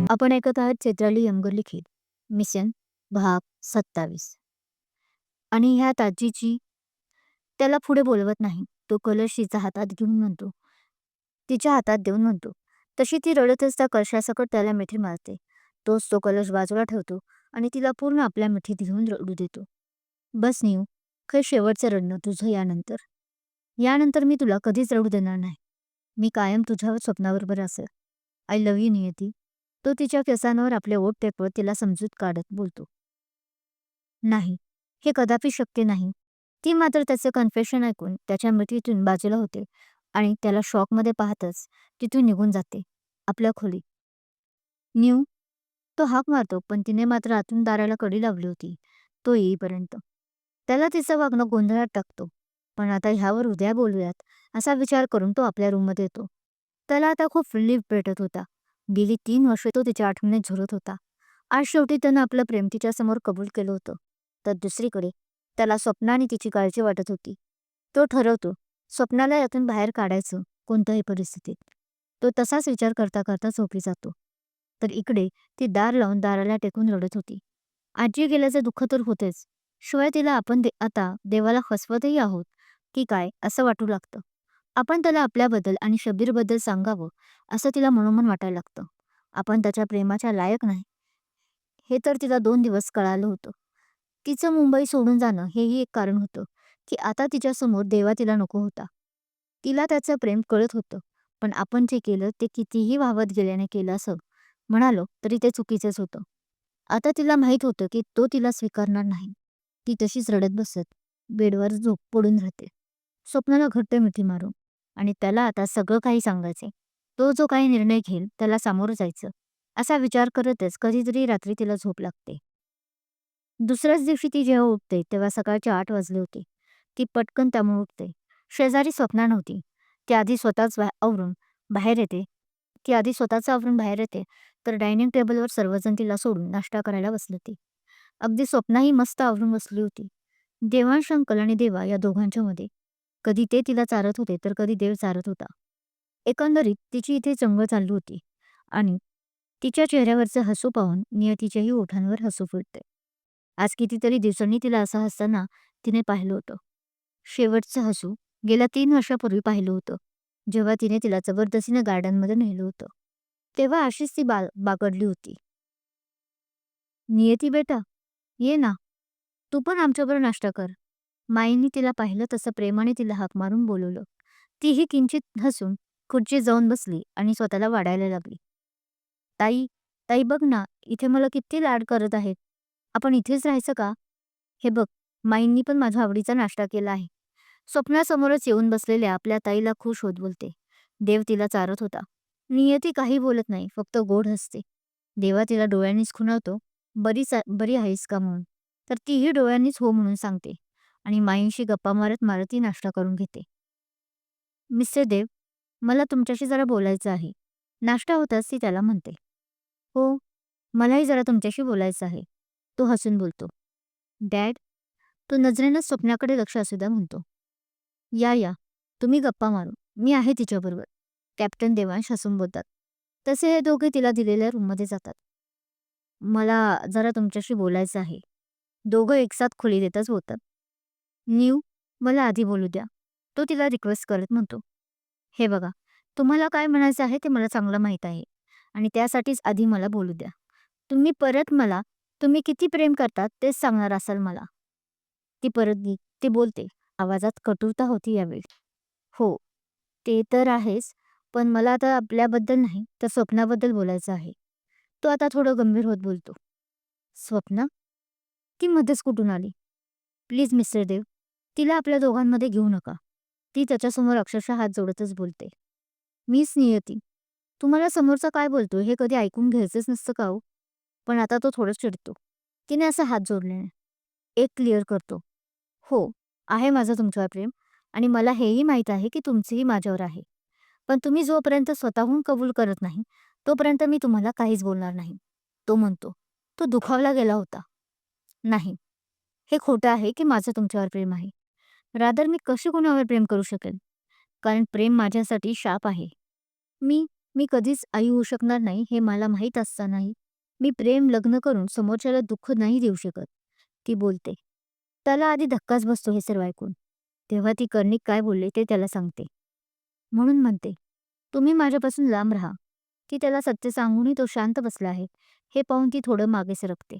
आपण ऐकत आहात चैत्राली यंगर लिखित मिशन भाग 27. आणि ह्यात आजीची त्याला पुढे बोलवत नाही. तो कलश तिच्या हातात घेऊन म्हणतो, तिच्या हातात देऊन म्हणतो. तशी ती रडतच त्या कलशासकट त्याला मिठी मारते. तोच तो कलश बाजूला ठेवतो आणि तिला पूर्ण आपल्या मिठीत घेऊन रडू देतो. बस नीऊ, हे शेवटचं रडणं तुझं यानंतर. यानंतर मी तुला कधीच रडू देणार नाही. मी कायम तुझ्या स्वप्नाबरोबर असेल. आय लव्ह यू नियती. तो तिच्या केसांवर आपले ओठ टेकवत तिला समजूत काढत बोलतो. नाही, हे कदापि शक्य नाही. ती मात्र त्याचे कन्फेशन ऐकून त्याच्या मिठीतून बाजूला होते आणि त्याला शॉकमध्ये पाहतच तिथून निघून जाते आपल्या खोलीत. न्यू, तो हाक मारतो, पण तिने मात्र आतून दाराला कडी लावली होती तो येईपर्यंत. त्याला तिचं वागणं गोंधळात टाकतो. पण आता ह्यावर उद्या बोलूयात असा विचार करून तो आपल्या रूममध्ये येतो. त्याला आता खूप रिलीफ भेटत होता. गेली 3 वर्षे तो तिच्या आठवणीत झुरत होता. आज शेवटी त्यानं आपलं प्रेम तिच्यासमोर कबूल केलं होतं. तर दुसरीकडे त्याला स्वप्नाने तिची काळजी वाटत होती. तो ठरवतो स्वप्नाला यातून बाहेर काढायचं कोणत्याही परिस्थितीत. तो तसाच विचार करता करता झोपी जातो. तर इकडे ती दार लावून दाराला टेकून रडत होती. आजी गेल्याचं दुःख तर होतेच, शिवाय तिला आपण आता देवाला फसवतही आहोत की काय असं वाटू लागतं. आपण त्याला आपल्याबद्दल आणि शब्बीरबद्दल सांगावं असं तिला मनोमन वाटायला लागतं. आपण त्याच्या प्रेमाच्या लायक नाही हे तर तिला 2 दिवस कळालं होतं. तिचं मुंबई सोडून जाणं हेही एक कारण होतं की आता तिच्यासमोर देवा तिला नको होता. तिला त्याचं प्रेम कळत होतं, पण आपण जे केलं ते कितीही वाहवत गेल्याने केलं असं म्हणालो तरी ते चुकीचंच होतं. आता तिला माहीत होतं की तो तिला स्वीकारणार नाही. ती तशीच रडत बसत बेडवर झोप पडून राहते, स्वप्नाला घट्ट मिठी मारून. आणि त्याला आता सगळं काही सांगायचे. तो जो काही निर्णय घेईल त्याला सामोरं जायचं असा विचार करतच कधीतरी रात्री तिला झोप लागते. दुसऱ्याच दिवशी ती जेव्हा उठते तेव्हा सकाळचे 8 वाजले होते. ती पटकन त्यामुळे उठते. शेजारी स्वप्ना नव्हती. ती आधी स्वतःच आवरून बाहेर येते ती आधी स्वतःचं आवरून बाहेर येते तर डायनिंग टेबलवर सर्वजण तिला सोडून नाश्ता करायला बसले होते. अगदी स्वप्नाही मस्त आवरून बसली होती. देवांश अंकल आणि देवा या दोघांच्या मध्ये. कधी ते तिला चारत होते तर कधी देव चारत होता. एकंदरीत तिची इथे चंगळ चालली होती आणि तिच्या चेहऱ्यावरचं हसू पाहून नियतीच्याही ओठांवर हसू फुटते. आज कितीतरी दिवसांनी तिला असं हसताना तिने पाहिलं होतं. शेवटचं हसू गेल्या 3 वर्षापूर्वी पाहिलं होतं, जेव्हा तिने तिला जबरदस्तीने गार्डनमध्ये नेलं होतं. तेव्हा अशीच ती बागडली होती. नियती बेटा, ये ना, तू पण आमच्याबरोबर नाश्ता कर. माईंनी तिला पाहिलं तसं प्रेमाने तिला हाक मारून बोलवलं. तीही किंचित हसून खुर्चीत जाऊन बसली आणि स्वतःला वाढायला लागली. ताई, ताई बघ ना, इथे मला किती लाड करत आहेत. आपण इथेच राहायचं का? हे बघ, माईंनी पण माझ्या आवडीचा नाश्ता केला आहे. स्वप्नासमोरच येऊन बसलेल्या आपल्या ताईला खुश होत बोलते. देव तिला चारत होता. नियती काही बोलत नाही, फक्त गोड हसते. देवा तिला डोळ्यांनीच खुणावतो, बरी आहेस का म्हणून. तर तीही डोळ्यांनीच हो म्हणून सांगते आणि माईंशी गप्पा मारत मारत ती नाश्ता करून घेते. मिस्टर देव, मला तुमच्याशी जरा बोलायचं आहे. नाश्ता होताच ती त्याला म्हणते. हो, मलाही जरा तुमच्याशी बोलायचं आहे. तो हसून बोलतो. डॅड, तो नजरेनं स्वप्नाकडे लक्ष असू द्या म्हणतो. या या, तुम्ही गप्पा मारू, मी आहे तिच्याबरोबर. कॅप्टन देवांश हसून बोलतात. तसे हे दोघे तिला दिलेल्या रूममध्ये जातात. मला जरा तुमच्याशी बोलायचं आहे. दोघं एकसाथ खोलीत येतच बोलतात. न्यू, मला आधी बोलू द्या, तो तिला रिक्वेस्ट करत म्हणतो. हे बघा, तुम्हाला काय म्हणायचं आहे ते मला चांगलं माहीत आहे आणि त्यासाठीच आधी मला बोलू द्या. तुम्ही परत मला तुम्ही किती प्रेम करतात तेच सांगणार असाल मला. ती बोलते. आवाजात कटुता होती यावेळी. हो, ते तर आहेच, पण मला आता आपल्याबद्दल नाही तर स्वप्नाबद्दल बोलायचं आहे. तो आता थोडं गंभीर होत बोलतो. स्वप्ना? ती मध्येच कुठून आली? प्लीज मिस्टर देव, तिला आपल्या दोघांमध्ये घेऊ नका. ती त्याच्यासमोर अक्षरशः हात जोडतच बोलते. मीच नियती. तुम्हाला समोरचा काय बोलतोय हे कधी ऐकून घ्यायचंच नसतं का हो? पण आता तो थोडं चिडतो. तिने असं हात जोडल्याने. एक क्लिअर करतो. हो, आहे माझं तुमच्यावर प्रेम आणि मला हेही माहीत आहे की तुमचंही माझ्यावर आहे. पण तुम्ही जोपर्यंत स्वतःहून कबूल करत नाही, तोपर्यंत मी तुम्हाला काहीच बोलणार नाही. तो म्हणतो. तो दुखावला गेला होता. नाही, हे खोटं आहे की माझं तुमच्यावर प्रेम आहे. रादर मी कशी कुणावर प्रेम करू शकेल? कारण प्रेम माझ्यासाठी शाप आहे. मी मी कधीच आई होऊ शकणार नाही हे मला माहीत असतानाही मी प्रेम लग्न करून समोरच्याला दुःख नाही देऊ शकत, ती बोलते. त्याला आधी धक्काच बसतो हे सर्व ऐकून. तेव्हा ती कर्णिक काय बोलले ते त्याला सांगते. म्हणून म्हणते, "तुम्ही माझ्यापासून लांब राहा." ती त्याला सत्य सांगूनही तो शांत बसला आहे, हे पाहून ती थोडं मागे सरकते.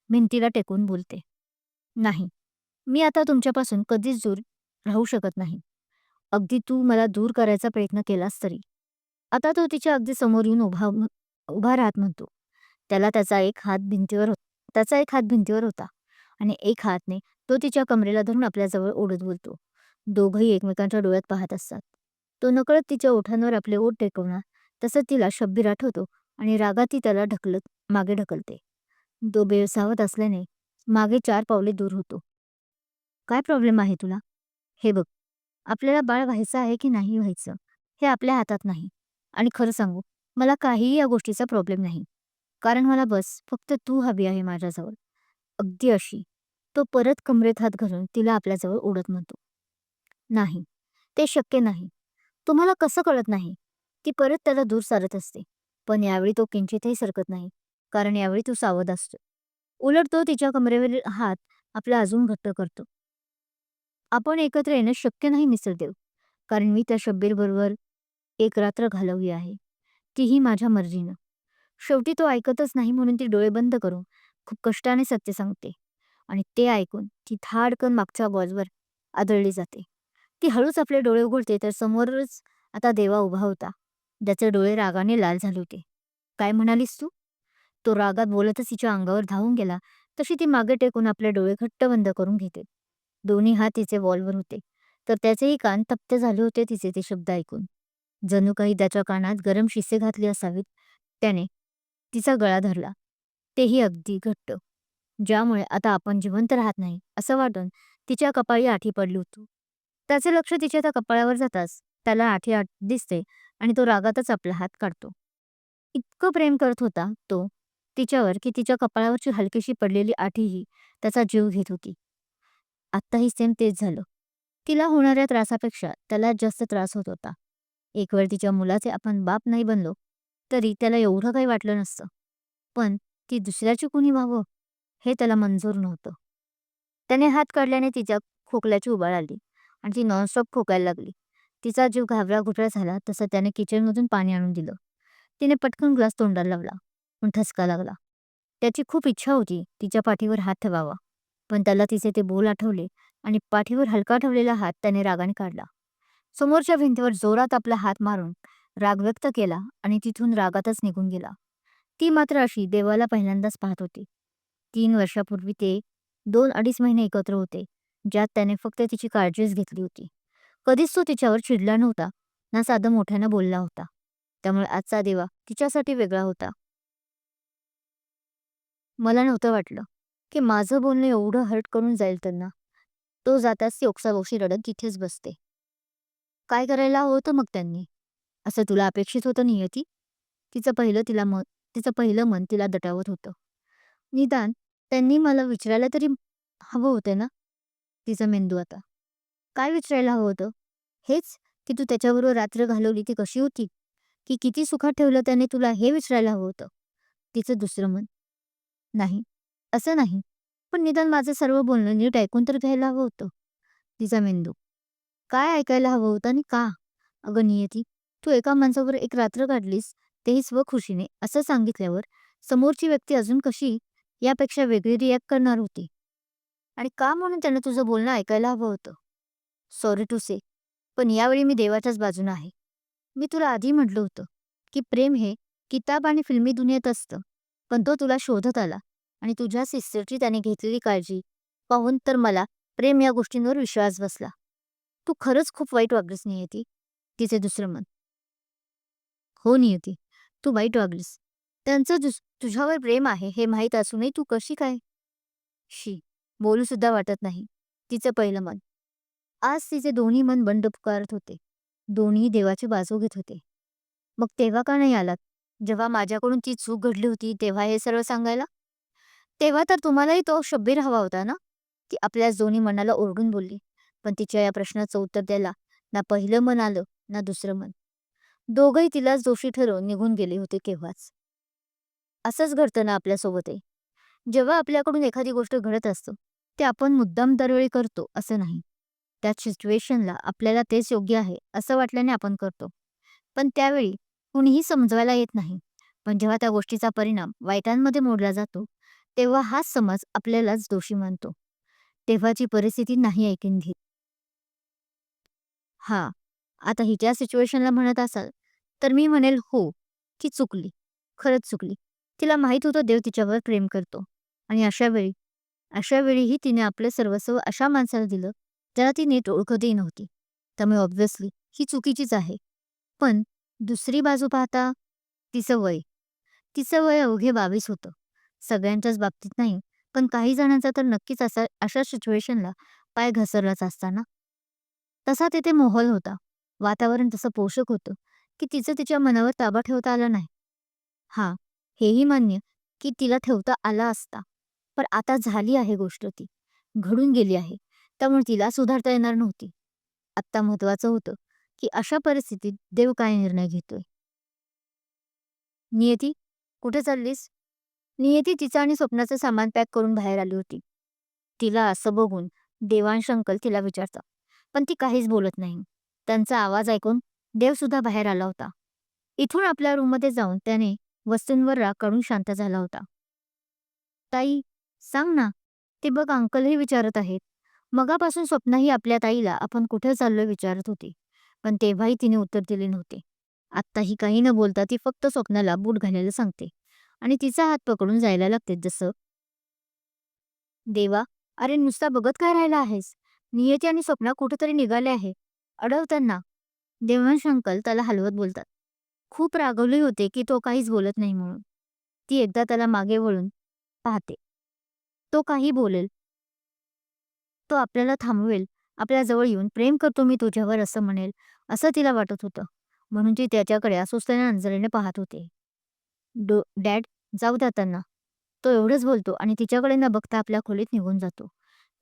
भिंतीला टेकून बोलते, "नाही, मी आता तुमच्यापासून कधीच दूर राहू शकत नाही. अगदी तू मला दूर करायचा प्रयत्न केलास तरी." आता तो तिच्या अगदी समोर येऊन उभा राहत म्हणतो. त्याचा एक हात भिंतीवर होता आणि एक हातने तो तिच्या कमरेला धरून आपल्याजवळ ओढत बोलतो. दोघंही एकमेकांच्या डोळ्यात पाहत असतात. तो नकळत तिच्या ओठांवर आपले ओठ टेकवणार, तसं तिला शब्बीर आठवतो आणि रागात ती त्याला मागे ढकलते. तो बेसावत असल्याने मागे 4 पावले दूर होतो. "काय प्रॉब्लेम आहे तुला? हे बघ, आपल्याला बाळ व्हायचं आहे की नाही व्हायचं, हे आपल्या हातात नाही. आणि खरं सांगू, मला काहीही या गोष्टीचा प्रॉब्लेम नाही. कारण मला बस फक्त तू हवी आहे माझ्याजवळ." अगदी अशी. तो परत कमरेत हात घालून तिला आपल्याजवळ ओढत म्हणतो. "नाही, ते शक्य नाही. तुम्हाला कसं कळत नाही?" ती परत त्याला दूर सारत असते. पण यावेळी तो किंचितही सरकत नाही, कारण यावेळी तो सावध असतो. उलट तो तिच्या कमरेवरील हात आपला अजून घट्ट करतो. "आपण एकत्र येणं शक्य नाही मिस्टर देव. कारण मी त्या शब्बीरबरोबर एक रात्र घालवली आहे. तीही माझ्या मर्जीनं." शेवटी तो ऐकतच नाही म्हणून ती डोळे बंद करून खूप कष्टाने सत्य सांगते आणि ते ऐकून ती धाडकन मागच्या बाजूवर आदळली जाते. ती हळूच आपले डोळे उघडते तर समोरच आता देवा उभा होता. ज्याचे डोळे रागाने लाल झाले होते. "काय म्हणालीस तू?" तो रागात बोलतच तिच्या अंगावर धावून गेला तशी ती मागे टेकून आपले डोळे घट्ट बंद करून घेते. दोन्ही हात तिचे वॉलवर होते, तर त्याचेही कान तप्त झाले होते तिचे ते शब्द ऐकून. जणू काही त्याच्या कानात गरम शिसे घातली असावीत. त्याने तिचा गळा धरला, तेही अगदी घट्ट, ज्यामुळे आता आपण जिवंत राहत नाही असं वाटून तिच्या कपाळी आठी पडली होती. त्याचे लक्ष तिच्या त्या कपाळावर जाताच त्याला दिसते आणि तो रागातच आपला हात काढतो. इतकं प्रेम करत होता तो तिच्यावर की तिच्या कपाळावरची हलकीशी पडलेली आठीही त्याचा जीव घेत होती. आत्ताही सेम तेच झालं. तिला होणाऱ्या त्रासापेक्षा त्याला जास्त त्रास होत होता. एक वेळ तिच्या मुलाचे आपण बाप नाही बनलो, तरी त्याला एवढं काही वाटलं नसतं. पण ती दुसऱ्याची कुणी व्हावं, हे त्याला मंजूर नव्हतं. त्याने हात काढल्याने तिच्या खोकल्याची उबाळ आली आणि ती नॉनस्टॉप खोकायला लागली. तिचा जीव घाबरा-घुबरा झाला तसं त्याने किचनमधून पाणी आणून दिलं. तिने पटकन ग्लास तोंडाला लावला, पण ठसका लागला. त्याची खूप इच्छा होती तिच्या पाठीवर हात ठेवावा, पण त्याला तिचे ते बोल आठवले आणि पाठीवर हलका ठेवलेला हात त्याने रागाने काढला. समोरच्या भिंतीवर जोरात आपला हात मारून राग व्यक्त केला आणि तिथून रागातच निघून गेला. ती मात्र अशी देवाला पहिल्यांदाच पाहत होती. 3 वर्षापूर्वी ते 2-2.5 महिने एकत्र होते, ज्यात त्याने फक्त तिची काळजीच घेतली होती. कधीच तो तिच्यावर चिडला नव्हता, ना साधं मोठ्यानं बोलला होता. त्यामुळे आजचा देवा तिच्यासाठी वेगळा होता. मला नव्हतं वाटलं, की माझं बोलणं एवढं हर्ट करून जाईल त्यांना. तो जाताच ती ओक्साबोक्शी रडत तिथेच बसते. "काय करायला हवं होतं मग त्यांनी? असं तुला अपेक्षित होतं नियती?" तिचं पहिलं तिला मन तिचं पहिलं मन तिला दटावत होतं. "निदान त्यांनी मला विचारायला तरी हवं होतं ना?" तिचा मेंदू आता. "काय विचारायला हवं होतं? हेच, की तू त्याच्याबरोबर रात्र घालवली ती कशी होती? की किती सुखात ठेवलं त्याने तुला हे विचारायला हवं होतं?" तिचं दुसरं मन. "नाही, असं नाही. पण निदान माझं सर्व बोलणं नीट ऐकून तर घ्यायला हवं होतं." तिचा मेंदू. "काय ऐकायला हवं होतं आणि का? अगं नियती, तू एका माणसाबरोबर एक रात्र काढलीस, तेही स्वखुशीने असं सांगितल्यावर समोरची व्यक्ती अजून कशी यापेक्षा वेगळी रिॲक्ट करणार होती. आणि का म्हणून त्यानं तुझं बोलणं ऐकायला हवं होतं. सॉरी टू से, पण यावेळी मी देवाच्याच बाजूनं आहे. मी तुला आधी म्हटलं होतं, की प्रेम हे किताब आणि फिल्मी दुनियेत असतं. पण तो तुला शोधत आला आणि तुझ्या सिस्टरची त्याने घेतलेली काळजी पाहून तर मला प्रेम या गोष्टींवर विश्वास बसला. तू खरंच खूप वाईट वागलीस नियती." तिचे दुसरं मन. "हो नियती, तू वाईट वागलीस. त्यांचं तुझ्यावर प्रेम आहे हे माहीत असूनही तू कशी काय?" शी, बोलू सुद्धा वाटत नाही. तिचं पहिलं मन. आज तिचे दोन्ही मन बंड पुकारत होते. दोन्ही देवाची बाजू घेत होते. "मग तेव्हा का नाही आलात? जेव्हा माझ्याकडून ती चूक घडली होती तेव्हा हे सर्व सांगायला? तेव्हा तर तुम्हालाही तो शब्बीर हवा होता ना?" ती आपल्याच दोन्ही मनाला ओरडून बोलली. पण तिच्या या प्रश्नाचं उत्तर द्यायला ना पहिलं मन आलं ना दुसरं मन. दोघंही तिलाच दोषी ठरवून निघून गेले होते केव्हाच. असंच घडतं ना आपल्यासोबतही. जेव्हा आपल्याकडून एखादी गोष्ट घडत असतं, ते आपण मुद्दाम दरवेळी करतो असं नाही. त्या सिच्युएशनला आपल्याला तेच योग्य आहे असं वाटल्याने आपण करतो. पण त्यावेळी कुणीही समजवायला येत नाही. पण जेव्हा त्या गोष्टीचा परिणाम वाईटांमध्ये मोडला जातो, तेव्हा हाच समाज आपल्यालाच दोषी मानतो. तेव्हाची परिस्थिती नाही ऐकून घेत. हां, आता हिच्या सिच्युएशनला म्हणत असाल, तर मी म्हणेल हो, की चुकली. खरंच चुकली. तिला माहीत होतं देव तिच्यावर प्रेम करतो आणि अशा वेळीही तिने आपलं सर्वस्व अशा माणसाला दिलं, ज्याला ती नीट ओळखतही नव्हती. त्यामुळे ऑब्व्हियसली ही चुकीचीच आहे. पण दुसरी बाजू पाहता तिचं वय. तिचं वय अवघे 22 होतं. सगळ्यांच्याच बाबतीत नाही, पण काही जणांचा तर नक्कीच अशा सिच्युएशनला पाय घसरलाच असता ना. तसा तिथे माहोल होता. वातावरण तसं पोषक होतं, की तिचं तिच्या मनावर ताबा ठेवता आला नाही. हां, हेही मान्य, की तिला ठेवता आला असता. पण आता झाली आहे गोष्ट ती. घडून गेली आहे. त्यामुळे तिला सुधारता येणार नव्हती. आत्ता महत्त्वाचं होतं, की अशा परिस्थितीत देव काय निर्णय घेतोय. "नियती, कुठे चाललीस?" नियती तिचं आणि स्वप्नाचं सामान पॅक करून बाहेर आली होती. तिला असं बघून देवांश अंकल तिला विचारतात. पण ती काहीच बोलत नाही. त्यांचा आवाज ऐकून देवसुद्धा बाहेर आला होता. इथून आपल्या रूममध्ये जाऊन त्याने वस्तूंवर राग काढून शांत झाला होता. "ताई, सांग ना, ते बघ अंकलही विचारत आहेत." मगापासून स्वप्नाही आपल्या ताईला आपण कुठे चाललोय विचारत होती. पण तेव्हाही तिने उत्तर दिले नव्हते. आत्ताही काही न बोलता ती फक्त स्वप्नाला बूट घालायला सांगते आणि तिचा हात पकडून जायला लागते जसं, "देवा, अरे नुसता बघत काय राहिला आहेस? नियती आणि स्वप्ना कुठेतरी निघाले आहे. अडव त्यांना." देवांश अंकल त्याला हलवत बोलतात. खूप रागवले होते की तो काहीच बोलत नाही म्हणून. ती एकदा त्याला मागे वळून पाहते. तो काही बोलेल, तो आपल्याला थांबवेल, आपल्याजवळ येऊन "प्रेम करतो मी तुझ्यावर" असं म्हणेल, असं तिला वाटत होतं. म्हणून ती त्याच्याकडे अस्वस्थतेने नजरेने पाहत होते. "डॅड, जाऊ द्या त्यांना." तो एवढंच बोलतो आणि तिच्याकडे न बघता आपल्या खोलीत निघून जातो.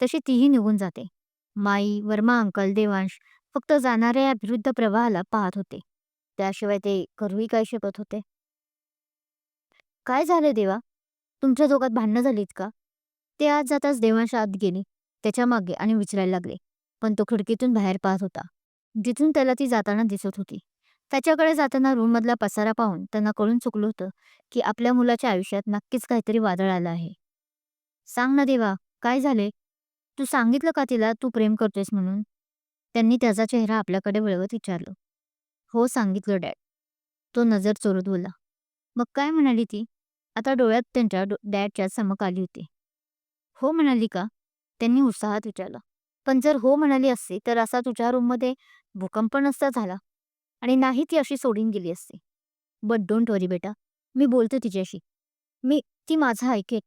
तशी तीही निघून जाते. माई, वर्मा अंकल, देवांश फक्त जाणाऱ्या या विरुद्ध प्रवाहाला पाहत होते. त्याशिवाय ते करूही काय शकत होते? "काय झालं देवा? तुमच्या दोघात भांडणं झालीत का?" ते आत जाताच देवांश आत गेली त्याच्या मागे आणि विचारायला लागले. पण तो खिडकीतून बाहेर पाहत होता, जिथून त्याला ती जाताना दिसत होती. त्याच्याकडे जाताना रूममधला पसारा पाहून त्यांना कळून चुकलं होतं, की आपल्या मुलाच्या आयुष्यात नक्कीच काहीतरी वादळ आलं आहे. "सांग ना देवा, काय झाले? तू सांगितलं का तिला तू प्रेम करतोयस म्हणून?" त्यांनी त्याचा चेहरा आपल्याकडे वळवत विचारलं. "हो, सांगितलं डॅड." तो नजर चोरत बोलला. "मग काय म्हणाली ती?" आता डोळ्यात त्यांच्या डॅडच्या चमक आली होती. "हो म्हणाली का?" त्यांनी उत्साहात विचारलं. "पण जर हो म्हणाली असती तर असा तुझ्या रूममध्ये भूकंप नसता झाला आणि नाही ती अशी सोडून गेली असती. बट डोंट वरी बेटा, मी बोलते तिच्याशी. मी ती माझं ऐकेल.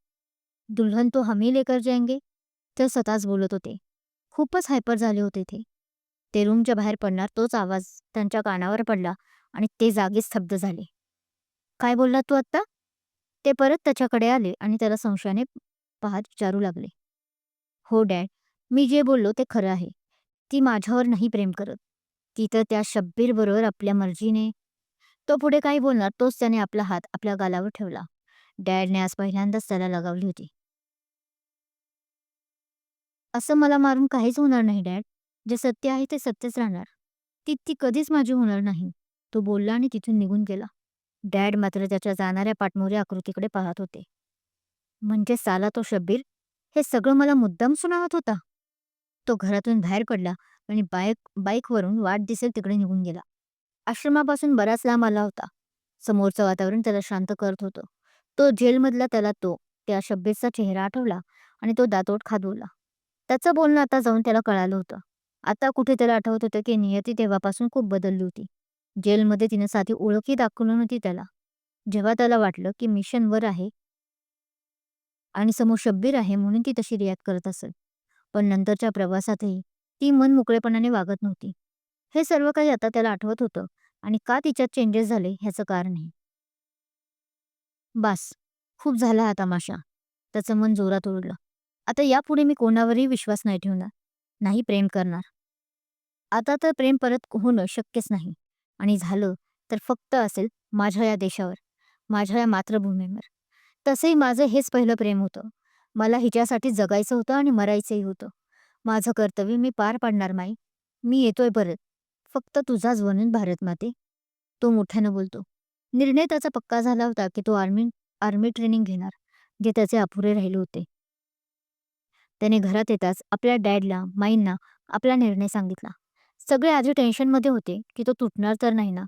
दुल्हन तो हम ही लेकर जाएंगे." ते स्वतःच बोलत होते. खूपच हायपर झाले होते ते. ते रूमच्या बाहेर पडणार तोच आवाज त्यांच्या कानावर पडला आणि ते जागीच स्तब्ध झाले. "काय बोललात तू आत्ता?" ते परत त्याच्याकडे आले आणि त्याला संशयाने पाहत विचारू लागले. "हो डॅड, मी जे बोललो ते खरं आहे. ती माझ्यावर नाही प्रेम करत. ती तर त्या शब्बीरबरोबर आपल्या मर्जीने." तो पुढे काही बोलणार तोच त्याने आपला हात आपल्या गालावर ठेवला. डॅडने आज पहिल्यांदाच त्याला लगावली होती. "असं मला मारून काहीच होणार नाही डॅड. जे सत्य आहे ते सत्यच राहणार. ती ती कधीच माझी होणार नाही." तो बोलला आणि तिथून निघून गेला. डॅड मात्र त्याच्या जाणाऱ्या पाठमोऱ्या आकृतीकडे पाहत होते. "म्हणजे साला तो शब्बीर हे सगळं मला मुद्दाम सुनावत होता." तो घरातून बाहेर पडला आणि बाईकवरून वाट दिसेल तिकडे निघून गेला. आश्रमापासून बराच लांब आला होता. समोरचं वातावरण त्याला शांत करत होतं. तो जेलमधला त्या शब्बीरचा चेहरा आठवला आणि तो दातोड खात बोलला. त्याचं बोलणं आता जाऊन त्याला कळालं होतं. आता कुठे त्याला आठवत होतं की नियती तेव्हापासून खूप बदलली होती. जेलमध्ये तिने साधी ओळखही दाखवली नव्हती त्याला. जेव्हा त्याला वाटलं की मिशनवर आहे आणि समोर शब्बीर आहे म्हणून ती तशी रिॲक्ट करत असेल. पण नंतरच्या प्रवासातही ती मनमोकळेपणाने वागत नव्हती. हे सर्व काही आता त्याला आठवत होतं आणि का तिच्यात चेंजेस झाले ह्याचं कारण आहे. बास, खूप झाला हा तमाशा. त्याचं मन जोरात ओरडलं. आता यापुढे मी कोणावरही विश्वास नाही ठेवणार. नाही प्रेम करणार. आता तर प्रेम परत होणं शक्यच नाही आणि झालं तर फक्त असेल माझ्या या देशावर, माझ्या या मातृभूमीवर. तसंही माझं हेच पहिलं प्रेम होतं. मला हिच्यासाठी जगायचं होतं आणि मरायचंही होतं. माझं कर्तव्य मी पार पाडणार माई. मी येतोय परत. फक्त तुझाच बनून भारत माते. तो मोठ्यानं बोलतो. निर्णय त्याचा पक्का झाला होता की तो आर्मी आर्मी ट्रेनिंग घेणार, जे त्याचे अपुरे राहिले होते. त्याने घरात येताच आपल्या डॅडला, माईंना आपला निर्णय सांगितला. सगळे आधी टेन्शनमध्ये होते की तो तुटणार तर नाही ना.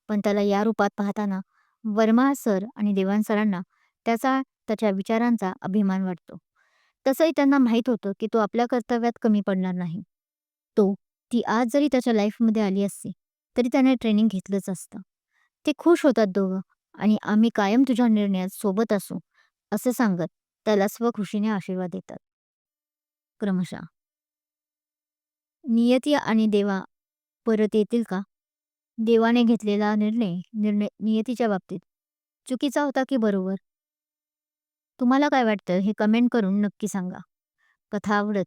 पण त्याला या रूपात पाहताना वर्मा सर आणि देवान सरांना त्याच्या विचारांचा अभिमान वाटतो. तसंही त्यांना माहीत होतं की तो आपल्या कर्तव्यात कमी पडणार नाही. तो ती आज जरी त्याच्या लाईफमध्ये आली असती, तरी त्याने ट्रेनिंग घेतलंच असतं. ते खुश होतात दोघं आणि आम्ही कायम तुझ्या निर्णयात सोबत असू, असं सांगत त्याला स्वखुशीने आशीर्वाद देतात. क्रमशः नियती आणि देवा परत येतील का? देवाने घेतलेला निर्णय निर्णय नियतीच्या बाबतीत चुकीचा होता की बरोबर? तुम्हाला काय वाटतं हे कमेंट करून नक्की सांगा. कथा आवडत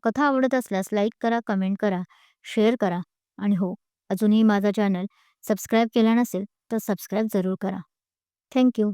कथा आवडत असल्यास लाईक करा, कमेंट करा, शेअर करा आणि हो, अजूनही माझा चॅनल सबस्क्राईब केला नसेल तर सबस्क्राईब जरूर करा. Thank you.